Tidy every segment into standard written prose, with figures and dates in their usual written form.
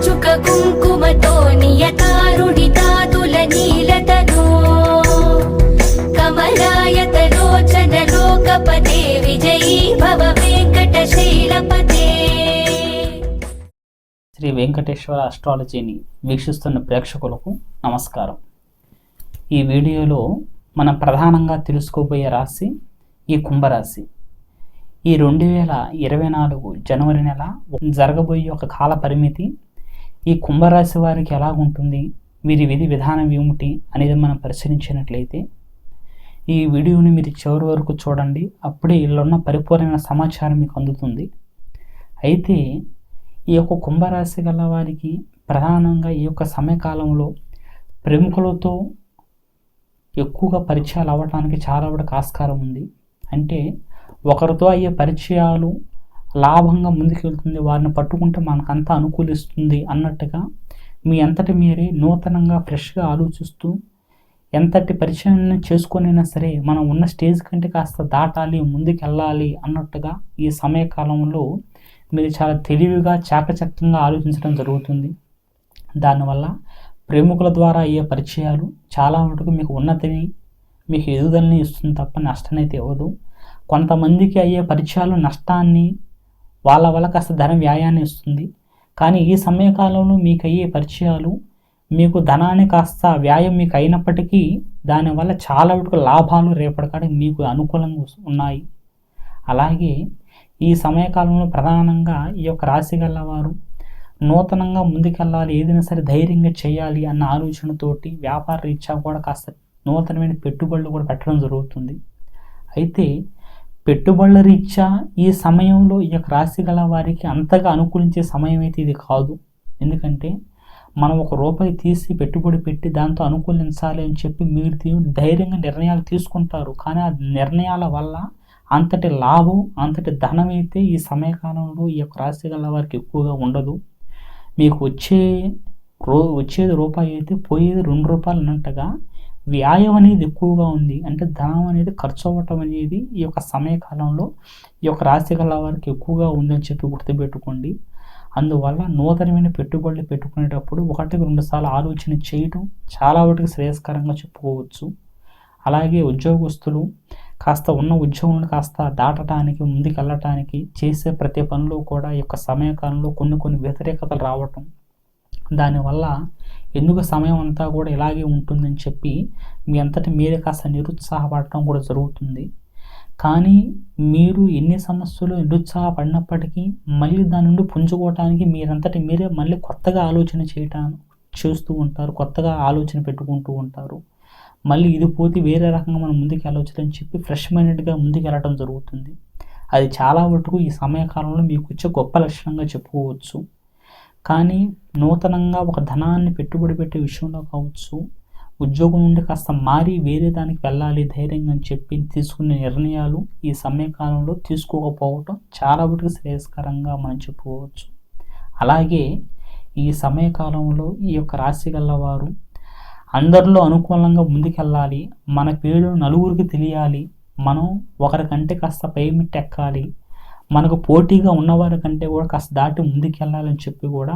చుక కుంకుమతో నియతారుణితాతుల నీలతనో కమలాయతలోచన లోకపతే విజయీ భవ వెంకటశైలపతే. శ్రీ వెంకటేశ్వర అస్ట్రాలజీని వీక్షిస్తున్న ప్రేక్షకులకు నమస్కారం. ఈ వీడియోలో మనం ప్రధానంగా తెలుసుకోబోయే రాశి ఈ కుంభరాశి. ఈ 2024 జనవరి నెల జరగబోయే ఒక కాల పరిమితి ఈ కుంభరాశి వారికి ఎలాగుంటుంది, వీరి విధి విధానం ఏమిటి అనేది మనం పరిశీలించినట్లయితే ఈ వీడియోని మీరు చివరి వరకు చూడండి. అప్పుడే ఇలా ఉన్న పరిపూర్ణమైన సమాచారం మీకు అందుతుంది. అయితే ఈ యొక్క కుంభరాశి గల వారికి ప్రధానంగా ఈ యొక్క సమయకాలంలో ప్రముఖులతో ఎక్కువగా పరిచయాలు అవ్వడానికి చాలా వరకు ఆస్కారం ఉంది. అంటే ఒకరితో అయ్యే పరిచయాలు లాభంగా ముందుకెళ్తుంది, వారిని పట్టుకుంటే మనకంతా అనుకూలిస్తుంది అన్నట్టుగా మీ అంతటి మీరే నూతనంగా ఫ్రెష్గా ఆలోచిస్తూ ఎంతటి పరిచయాన్ని చేసుకొనైనా సరే మనం ఉన్న స్టేజ్ కంటే కాస్త దాటాలి, ముందుకు వెళ్ళాలి అన్నట్టుగా ఈ సమయకాలంలో మీరు చాలా తెలివిగా చాకచక్యంగా ఆలోచించడం జరుగుతుంది. దానివల్ల ప్రేమికుల ద్వారా అయ్యే పరిచయాలు చాలా మటుకు మీకు ఉన్నతిని, మీకు ఎదుగుదలని ఇస్తుంది తప్ప నష్టాన్ని అయితే ఇవ్వదు. కొంతమందికి అయ్యే పరిచయాలు నష్టాన్ని, వాళ్ళ వల్ల కాస్త ధన వ్యాయాన్ని ఇస్తుంది. కానీ ఈ సమయకాలంలో మీకు అయ్యే పరిచయాలు మీకు ధనాన్ని కాస్త వ్యాయం మీకు అయినప్పటికీ దానివల్ల చాలా వరకు లాభాలు రేపటికాడికి మీకు అనుకూలంగా ఉన్నాయి. అలాగే ఈ సమయకాలంలో ప్రధానంగా ఈ యొక్క రాశి గల వారు నూతనంగా ముందుకెళ్ళాలి, ఏదైనా సరే ధైర్యంగా చేయాలి అన్న ఆలోచనతోటి వ్యాపార రీత్యా కూడా కాస్త నూతనమైన పెట్టుబడులు కూడా పెట్టడం జరుగుతుంది. అయితే పెట్టుబడుల రీత్యా ఈ సమయంలో ఈ యొక్క రాశి గల వారికి అంతగా అనుకూలించే సమయం అయితే ఇది కాదు. ఎందుకంటే మనం ₹1 తీసి పెట్టుబడి పెట్టి దాంతో అనుకూలించాలి అని చెప్పి మీరు ధైర్యంగా నిర్ణయాలు తీసుకుంటారు. కానీ ఆ నిర్ణయాల వల్ల అంతటి లాభం, అంతటి ధనం అయితే ఈ సమయకాలంలో ఈ యొక్క రాశి గల వారికి ఎక్కువగా ఉండదు. మీకు వచ్చేది రూపాయి అయితే పోయేది ₹2 అన్నట్టుగా వ్యాయం అనేది ఎక్కువగా ఉంది. అంటే ధనం అనేది ఖర్చు అవ్వటం అనేది ఈ యొక్క సమయకాలంలో ఈ యొక్క రాశి గల వారికి ఎక్కువగా ఉందని చెప్పి గుర్తుపెట్టుకోండి. అందువల్ల నూతనమైన పెట్టుబడులు పెట్టుకునేటప్పుడు 1-2 సార్లు ఆలోచన చేయటం చాలా వాటికి శ్రేయస్కరంగా చెప్పుకోవచ్చు. అలాగే ఉద్యోగస్తులు కాస్త ఉన్న ఉద్యోగులను కాస్త దాటడానికి, ముందుకెళ్ళటానికి చేసే ప్రతి పనిలో కూడా ఈ యొక్క సమయకాలంలో కొన్ని వ్యతిరేకతలు రావటం, దానివల్ల ఎందుకు సమయం అంతా కూడా ఇలాగే ఉంటుందని చెప్పి మీ అంతటి మీరే కాస్త నిరుత్సాహపడటం కూడా జరుగుతుంది. కానీ మీరు ఎన్ని సమస్యలు నిరుత్సాహపడినప్పటికీ మళ్ళీ దాని నుండి పుంజుకోవటానికి మీరంతటి మీరే మళ్ళీ కొత్తగా ఆలోచన చేస్తూ ఉంటారు, కొత్తగా ఆలోచన పెట్టుకుంటూ ఉంటారు. మళ్ళీ ఇది పోతే వేరే రకంగా మనం ముందుకు వెళ్ళవచ్చు అని చెప్పి ఫ్రెష్ మైండెడ్గా ముందుకు వెళ్ళడం జరుగుతుంది. అది చాలా వరకు ఈ సమయకాలంలో మీకు వచ్చే గొప్ప లక్షణంగా చెప్పుకోవచ్చు. కానీ నూతనంగా ఒక ధనాన్ని పెట్టుబడి పెట్టే విషయంలో కావచ్చు, ఉద్యోగం నుండి కాస్త మారి వేరే దానికి వెళ్ళాలి ధైర్యంగా అని చెప్పి తీసుకునే నిర్ణయాలు ఈ సమయకాలంలో తీసుకోకపోవటం చాలా వరకు శ్రేయస్కరంగా మనం చెప్పుకోవచ్చు. అలాగే ఈ సమయకాలంలో ఈ యొక్క రాశి గల వారు అందరిలో అనుకూలంగా ముందుకెళ్ళాలి, మన పేరు నలుగురికి తెలియాలి, మనం ఒకరికంటే కాస్త పైమెట్టు ఎక్కాలి, మనకు పోటీగా ఉన్నవారి కంటే కూడా కాస్త దాటి ముందుకెళ్ళాలని చెప్పి కూడా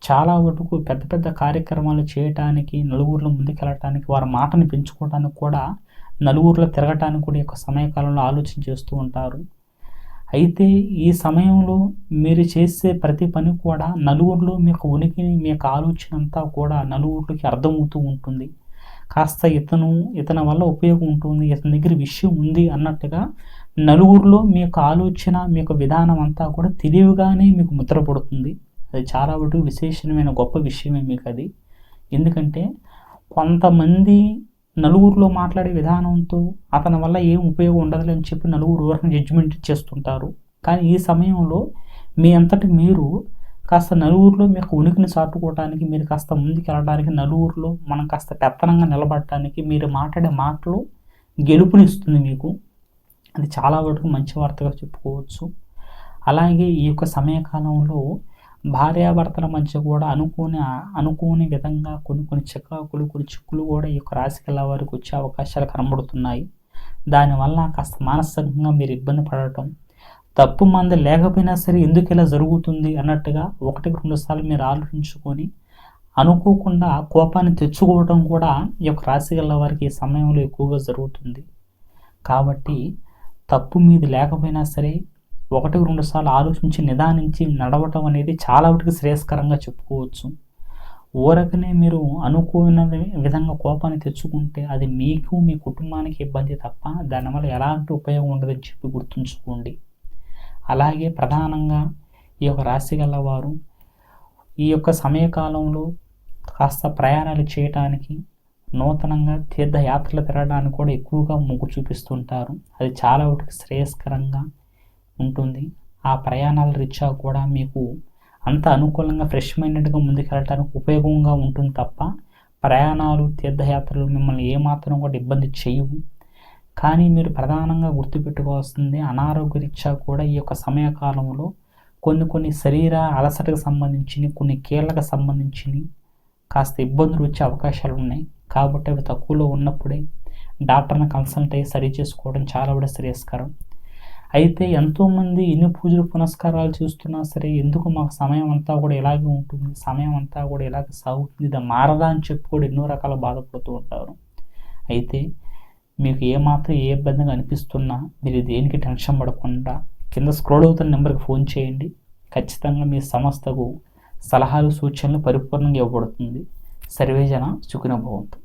చాలా వరకు పెద్ద పెద్ద కార్యక్రమాలు చేయటానికి, నలుగురిలో ముందుకెళ్ళటానికి, వారి మాటను పెంచుకోవడానికి కూడా, నలుగురిలో తిరగటానికి కూడా ఈ యొక్క సమయకాలంలో ఆలోచన చేస్తూ ఉంటారు. అయితే ఈ సమయంలో మీరు చేసే ప్రతి పని కూడా నలుగురిలో మీ యొక్క ఉనికిని, మీ యొక్క ఆలోచన అంతా కూడా నలుగురికి అర్థమవుతూ ఉంటుంది. కాస్త ఇతని వల్ల ఉపయోగం ఉంటుంది, ఇతని దగ్గర విషయం ఉంది అన్నట్టుగా నలుగురిలో మీ యొక్క ఆలోచన, మీ యొక్క విధానం అంతా కూడా తెలివిగానే మీకు ముద్రపడుతుంది. అది చాలా వరకు విశేషమైన గొప్ప విషయమే మీకు అది. ఎందుకంటే కొంతమంది నలుగురిలో మాట్లాడే విధానంతో అతని వల్ల ఏం ఉపయోగం ఉండదు అని చెప్పి నలుగురు వరకు జడ్జిమెంట్ చేస్తుంటారు. కానీ ఈ సమయంలో మీ అంతటి మీరు కాస్త నలుగురిలో మీకు ఉనికిని చాటుకోవడానికి, మీరు కాస్త ముందుకు వెళ్ళడానికి, నలుగురిలో మనం కాస్త పెత్తనంగా నిలబడటానికి మీరు మాట్లాడే మాటలు గెలుపునిస్తుంది మీకు. అది చాలా వరకు మంచి వార్తగా చెప్పుకోవచ్చు. అలాగే ఈ యొక్క సమయకాలంలో భార్యాభర్తల మధ్య కూడా అనుకోని విధంగా కొన్ని చికాకులు, కొన్ని చిక్కులు కూడా ఈ యొక్క రాశి గల వారికి వచ్చే అవకాశాలు కనబడుతున్నాయి. దానివల్ల కాస్త మానసికంగా మీరు ఇబ్బంది పడటం, తప్పు మంది లేకపోయినా సరే ఎందుకు ఇలా జరుగుతుంది అన్నట్టుగా 1-2 సార్లు మీరు ఆలోచించుకొని అనుకోకుండా కోపాన్ని తెచ్చుకోవడం కూడా ఈ యొక్క రాశి గల వారికి ఈ సమయంలో ఎక్కువగా జరుగుతుంది. కాబట్టి తప్పు మీది లేకపోయినా సరే 1-2 సార్లు ఆలోచించి నిదానించి నడవటం అనేది చాలా వాటికి శ్రేయస్కరంగా చెప్పుకోవచ్చు. ఊరకనే మీరు అనుకోని విధంగా కోపాన్ని తెచ్చుకుంటే అది మీకు మీ కుటుంబానికి ఇబ్బంది తప్ప దానివల్ల ఎలాంటి ఉపయోగం ఉండదని చెప్పి గుర్తుంచుకోండి. అలాగే ప్రధానంగా ఈ యొక్క రాశి గల వారు ఈ యొక్క సమయకాలంలో కాస్త ప్రయాణాలు చేయటానికి, నూతనంగా తీర్థయాత్రలు తిరగడానికి కూడా ఎక్కువగా మొగ్గు చూపిస్తుంటారు. అది చాలా వాటికి శ్రేయస్కరంగా ఉంటుంది. ఆ ప్రయాణాల రీత్యా కూడా మీకు అంత అనుకూలంగా ఫ్రెష్ మైండెడ్గా ముందుకెళ్ళటానికి ఉపయోగంగా ఉంటుంది తప్ప ప్రయాణాలు, తీర్థయాత్రలు మిమ్మల్ని ఏమాత్రం కూడా ఇబ్బంది చేయవు. కానీ మీరు ప్రధానంగా గుర్తుపెట్టుకోవాల్సింది అనారోగ్య రీత్యా కూడా ఈ యొక్క సమయకాలంలో కొన్ని శరీర అలసటకు సంబంధించినవి, కొన్ని కీళ్ళకు సంబంధించినవి కాస్త ఇబ్బందులు వచ్చే అవకాశాలు ఉన్నాయి. కాబట్టి అవి తక్కువలో ఉన్నప్పుడే డాక్టర్ని కన్సల్ట్ అయ్యి సరి చేసుకోవడం చాలా కూడా శ్రేయస్కరం. అయితే ఎంతోమంది ఎన్ని పూజలు పునస్కారాలు చేస్తున్నా సరే ఎందుకు మాకు సమయం అంతా కూడా ఇలాగే ఉంటుంది, సమయం అంతా కూడా ఇలాగే సాగుతుంది, ఇది మారదా అని చెప్పి కూడా ఎన్నో రకాల బాధపడుతూ ఉంటారు. అయితే మీకు ఏమాత్రం ఏ ఇబ్బందిగా అనిపిస్తున్నా మీరు దేనికి టెన్షన్ పడకుండా కింద స్క్రోల్ అవుతున్న నెంబర్కి ఫోన్ చేయండి. ఖచ్చితంగా మీ సంస్థకు సలహాలు, సూచనలు పరిపూర్ణంగా ఇవ్వబడుతుంది. సర్వేజన సుఖినో భవంతు.